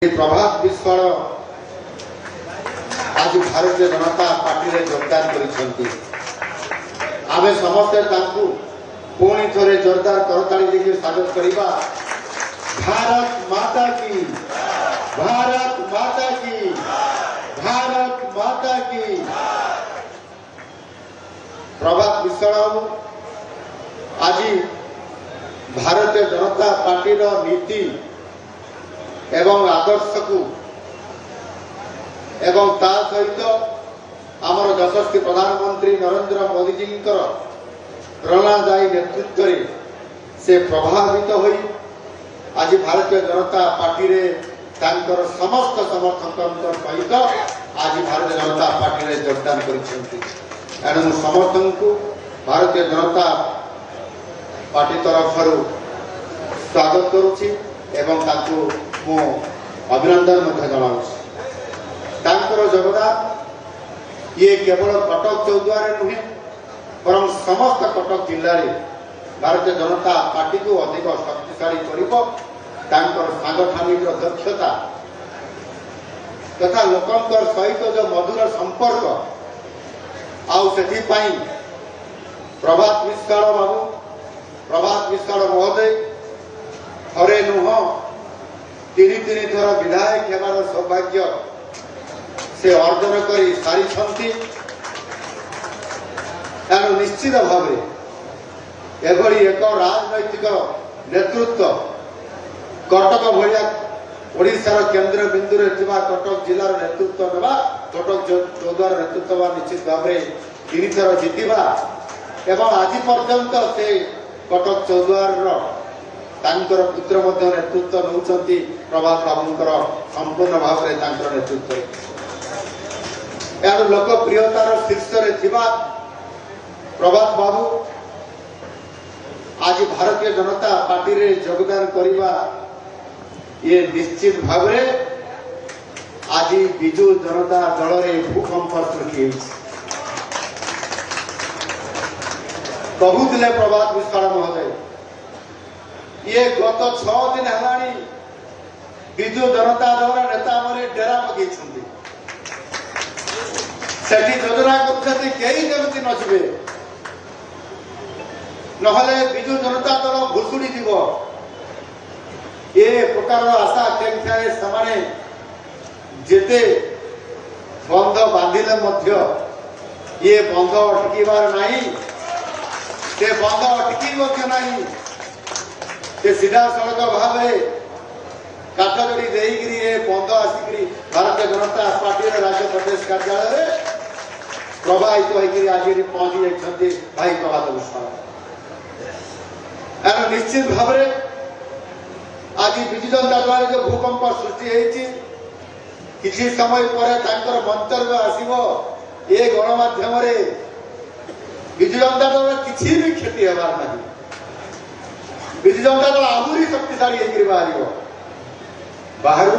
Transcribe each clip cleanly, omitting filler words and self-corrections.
प्रभात विश्वाल आज भारतीय जनता पार्टी रे योगदान करिसेंती। आमे समस्त तांकु पुणी थोरे जोरदार करताली देके स्वागत करिबा। भारत माता की, भारत माता की, भारत माता की। प्रभात विश्वाल आज भारतीय जनता पार्टी रो नीति एवं आदर्श को एवं ता सहित आमर यशस्वी प्रधानमंत्री नरेंद्र मोदी जी प्रेरणादायी नेतृत्व रे से प्रभावित होई आज भारतीय जनता पार्टी रे तांकर समस्त समर्थक सहित आज भारतीय जनता पार्टी रे योगदान करिसेंती। एणु समर्थन को भारतीय जनता पार्टी तरफ स्वागत करुछि एवं तांको मो अभिनंदन जनाऊँ। योगदान ये केवल कटक चौद्वार नुहे बरं समस्त कटक जिले में भारतीय जनता पार्टी को अधिक शक्तिशाली सांगठनिक दक्षता तथा लोकंर सहित जो मधुर संपर्क आउ से प्रभात विश्वाल बाबू, प्रभात विश्वाल महोदय थरे नुह तीन थर विधायक हेबार सौभाग्य से अर्जन कर सारी। निश्चित भाव एभली एक राजनैतिक नेतृत्व कटक भाया ओडिशार केंद्र बिंदु कटक जिलार नेतृत्व नेबा, कटक चौद्वार नेतृत्व निश्चित भाव तीन थर जीतिबा एवं आज पर्यंत से कटक चौद्वार तांकर पुत्र मध्य नेतृत्व नौचंती। प्रभात बाबूंकर संपूर्ण भाव में तांकर नेतृत्व यार लोकप्रियतार शीर्ष रे थिबा प्रभात बाबू आज भारतीय जनता पार्टी रे योगदान करिबा ये निश्चित भाव रे आज बिजु जनता दल रे भूकंप सृष्टि कहूले प्रभात विश्वाल महोदय। ये गत 6 दिन है बिजु जनता दल नेता मैंने डेरा पकई योजना करमती नचबे नहले बिजु जनता दल भुसुड़ी जीव ये प्रकार आशा से जेते बंध बांधिले ये बंध अटकीबार नहीं, से बंध अटकी नहीं, से सीधा सड़क भाव काठगड़ी देरी बंध आसिक भारतीय जनता पार्टी राज्य प्रदेश कार्यालय प्रवाहित होकर आज पहुंची जाती भाई प्रभात विश्वाल। निश्चित भाव आज विजु जनता दल जो भूकंप सृष्टि किसी समय पर मंतव्य आसव ये गणमाध्यम विजु जनता दल किसी भी क्षति होबार नहीं। विजु जनता दल आहरी शक्तिशाली बाहर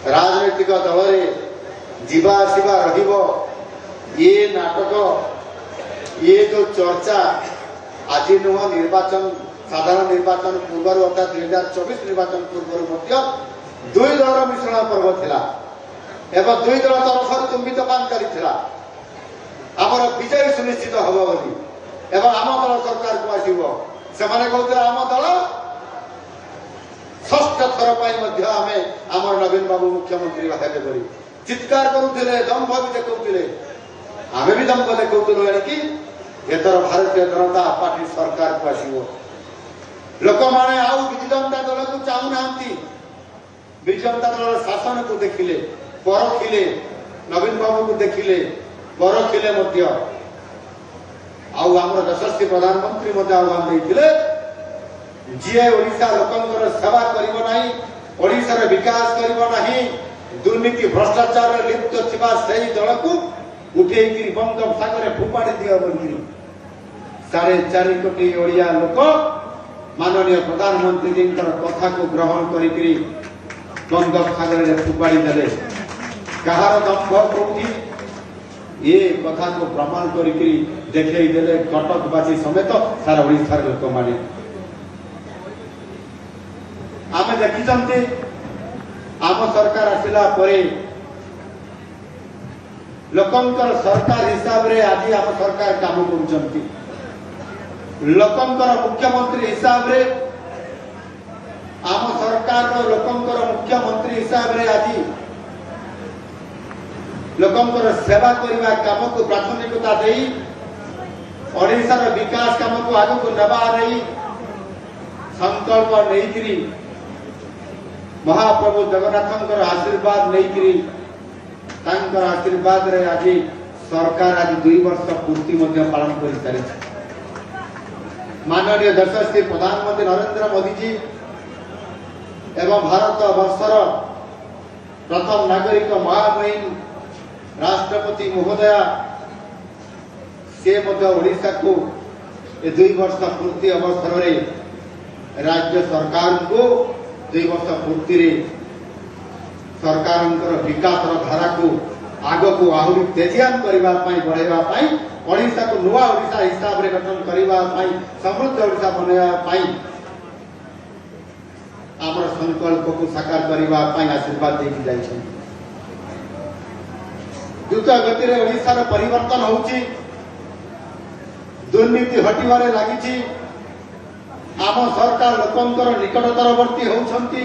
राजनैतिक दल जीवा आसवा ये नाटक ये जो चर्चा आज नुह निर्वाचन साधारण निर्वाचन पूर्व अर्थात 2024 निर्वाचन पूर्व दुई दल मिश्रण पर्व थिला एवं दुई दल तरफ चुंबित पान करिथिला आमर विजय सुनिश्चित हबो बोली एवं आम दल सरकार को आसीबो सेमाने कहते आम दल षष्ठ थर पर आमर नवीन बाबू मुख्यमंत्री हेबे करी चित्कार करुले दम्भ भी देखुले आम भी दम्भ देखुलु एणिकी एथर भारतीय जनता पार्टी सरकार को आसीबो। लोक माने आउ विजु जनता दल को चाहूना विजु जनता दल शासन को देखिले परखिले नवीन बाबू को देखिले परखिले आमर यशस्वी प्रधानमंत्री आह्वान देते जी ओडिशा लोकंर सेवा करिबो नाही, ओडिशार विकास करिबो नाही, दुर्नीति भ्रष्टाचार लिप्त थिबा सेही दल को उठेकी बंगोपसागर फुपाड़ी दिया बोली 4.5 कोटी ओडिया लोक माननीय प्रधानमंत्री जी कथा को ग्रहण करी बंगोपसागर फुपाड़ी देले। कहार दम्भ कोठी ये कथा को प्रमाण करी देखई देले कटकवासी समेत सारा ओडिशार लोक माने आमे देखिछन्ते आम सरकार आसिला परे लोकंकर सरकार हिसाब रे आज आम सरकार काम करुचंती लोकंकर मुख्यमंत्री हिसाब रे आम सरकार लोकंकर मुख्यमंत्री हिसाब रे आज लोकंकर सेवा करने काम को प्राथमिकता देई ओडिशार विकास काम को आगे को नबा रही संकल्प नहीं महाप्रभु जगन्नाथ आशीर्वाद नहीं आशीर्वाद रे आज सरकार आज 2 वर्ष पूर्ति पालन कर सारी माननीय यशस्वी प्रधानमंत्री नरेंद्र मोदी जी एवं भारत वर्षर प्रथम नागरिक महामहिम राष्ट्रपति महोदया से ओडिशा को 2 वर्ष पूर्ति अवसर में राज्य सरकार को 2 वर्ष पूर्ति रे सरकार विकास धारा को आग को आहरी तेजियान करने बढ़ाई ओडिशा को नुआ ओडिशा हिसाब से गठन करने समृद्ध ओडिशा बनवाई आमर संकल्प को साकार करने आशीर्वाद देकी जाइछन द्रुत गति रे ओडिशा परिवर्तन होउची दुर्नीति हटिबारे लागिची आम सरकार लोकंकर निकटतरवर्ती होउछंती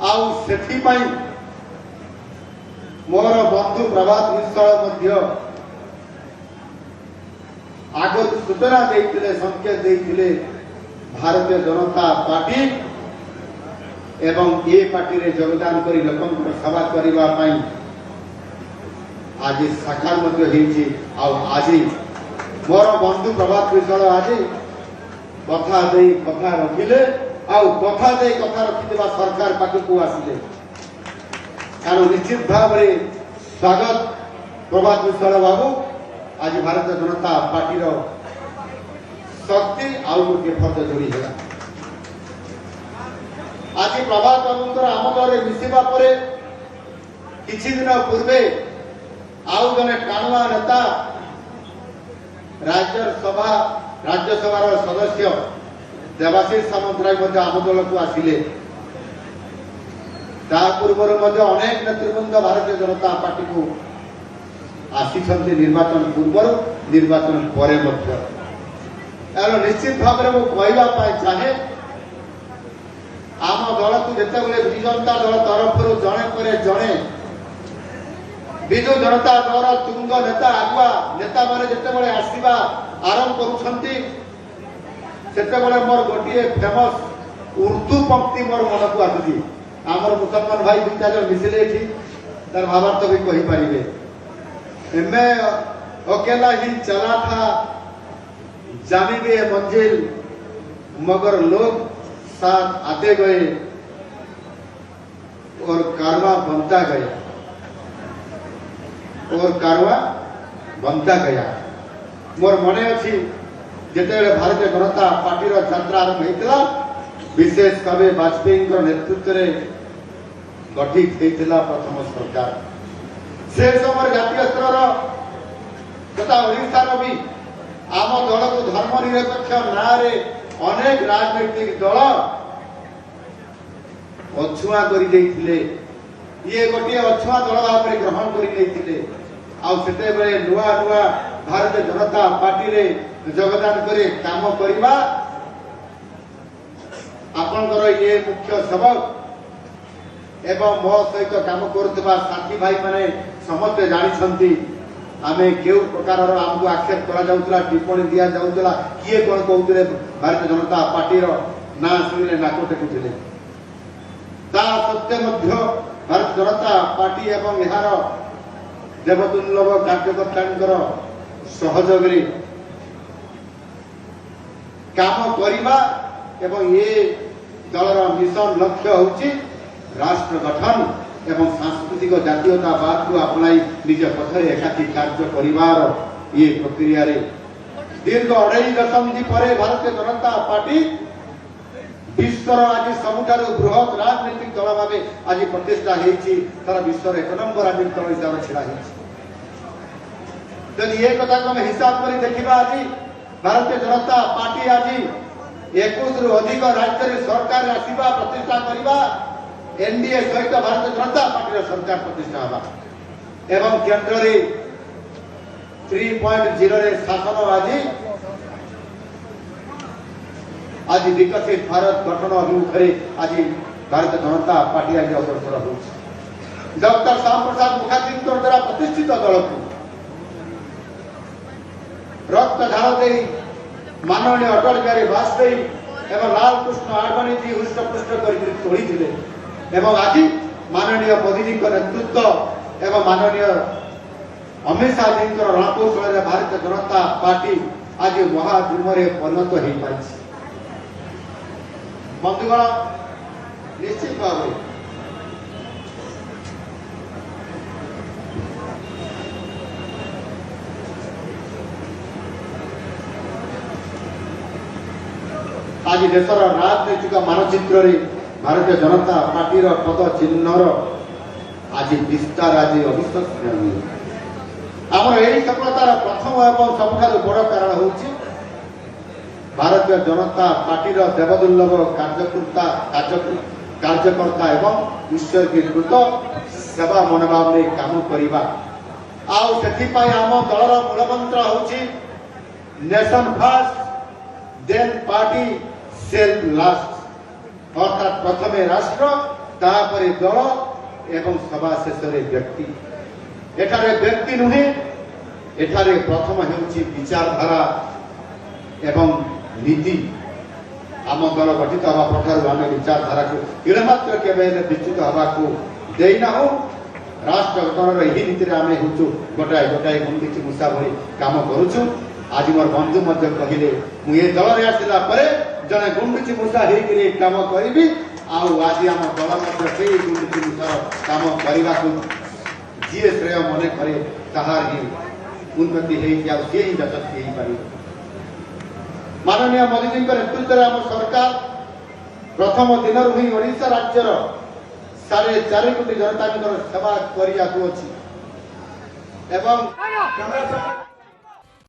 आउ सेठी पई मोर बंधु प्रभात विश्वाल मध्य आग सूचना देइतिले संकेत देइतिले भारतीय जनता पार्टी एवं ये पार्टी रे योगदान करी लोकंकर सेवा करबा पई आज साकार मध्य हेछि आ आज मोर बंधु प्रभात विश्वाल आज कथा दे कथा रखिले आउ कथा दे कथा रखिदेवा सरकार पाखकू आसिले कारण निश्चित भाव रे स्वागत प्रभात विश्वाल बाबू आज भारतीय जनता पार्टी रो शक्ति आउ गोटे फर्द जोड़ी है आज प्रभात बाबूंकर आम दल मिसिबा परे किछि दिन पूर्वे आउ जने टाणुआ नेता राज्यसभा सदस्य देवाशीष सामंतराय आम दल को आसिले ता पूर्व अनेक नेतृवृंद भारतीय जनता पार्टी को आसी निर्वाचन पूर्व निर्वाचन पर निश्चित भाव में कहवाई चाहे आम दल को जिते विजु जनता दल तरफ जड़े पर जड़े विजु जनता दल तुंग नेता आगुआ नेता मैंने जिते आसवा आरंभ कर मोर गोटे फेमस उर्दू पंक्ति मोर मन को आसुची आमर मुसलमान भाई 2-4 जन मिसिले तार भावार्थ भी कही पारिबे मैं अकेला ही चला था जानी भी मंजिल मगर लोग साथ आते गए और कारवा बनता गया मोर मने अच्छी जिते भारतीय जनता पार्टी यात्रा आरंभ होता विशेष भाव वाजपेयी नेतृत्व में गठित होता प्रथम सरकार से समय जातीय स्तर तथा ओडिशार भी आम दल को धर्मनिरपेक्ष ना रे अनेक राजनैतिक दल अछुआ कर ये गोटे अछुआ दल भाव में ग्रहण कर नुआ नुआ भारतीय जनता पार्टी रे योगदान करे काम करवा आपनकर ये मुख्य सबक एवं मो सहित काम करुवा साथी भाई माने समस्ते जानी आमे केउ प्रकार आमको आक्षेप करा जाउतला टिप्पणी दिया जाउतला किए कोन कहउतले भारतीय जनता पार्टी रो ना सुनिले नाको टेकुतले ता सत्य मध्य भारतीय जनता पार्टी एवं यार देवतुल्लभ कार्यकर्तांकर सहयोग रे काम करवा एवं ये दलर मिशन लक्ष्य होची राष्ट्र गठन एवं सांस्कृतिक जातीयतावाद को अपनाई निज पथरे एकाठी कार्य करिवार ये प्रक्रिया रे दीर्घ 2.5 दशंधि पर भारतीय जनता पार्टी विश्वर आज सबुठार बृहत राजनीतिक दल भाव आज प्रतिष्ठा होती सारा विश्वर 1 नंबर राजनीतिक दल हिसाब से छिड़ा जदि ये कथा को हिसाब कर देखा आज भारतीय जनता पार्टी आज 21 रु अधिक राज्य सरकार आसवा प्रतिष्ठा करवा एनडीए सहित भारतीय जनता पार्टी सरकार प्रतिष्ठा होगा एवं केंद्र रे 3.0 रे शासन आज विकसित भारत गठन अभिमुखे आज भारतीय जनता पार्टी आज अग्रसर हो डॉक्टर श्याम प्रसाद मुखर्जी द्वारा प्रतिष्ठित दल को रक्त झाड़ दे माननीय अटल बिहारी वाजपेयी एवं लाल कृष्ण आडवाणी जी हृष्टपुष्ट तोड़ी एवं आज माननीय मोदी जी नेतृत्व एवं माननीय अमित शाह जी रणकौशल भारतीय जनता पार्टी आज महाजुम परिणत हो पारी बंधुगण निश्चित भाव आज देशर राजनैतिक मानचित्र भारतीय जनता पार्टी पद चिन्हर आज विस्तार आज अविश्वसनीय आमर यही सफलतार प्रथम एवं सबुठ बड़ कारण हूँ भारतीय जनता पार्टी देवदुर्लभ कार्यकर्ता एवं उत्सर्गीकृत सेवा मनोभाव में काम करवा आम दलर मूलमंत्र हूँ nation first then party self last अर्थात प्रथमे राष्ट्र तापरे दल एवं सभा शेष व्यक्ति एठारे व्यक्ति नुहे एठारे प्रथम हेउची विचारधारा एवं नीति आम दल गठित हवा पठार आम विचारधारा को इड़मात्र केवे विस्तृत हवा को देना हो राष्ट्र गठन यही नीति आम हूँ गोटाए गोटाए गुंडीची मूषा भली काम करुचु आज मोर बंधु मध्य कहले मुझे दल में आसला जड़े गुंडीची मूषा होकर काम करी आज आम दल से गुंडीची मूषार काम करने को जी श्रेय मन करे ताहार ही उन्नति सी ही यशस्वी हो पार माननीय मोदी जी नेतृत्व में आम सरकार प्रथम दिन ही ओडिशा राज्यर 4.5 कोटी जनता सेवा करने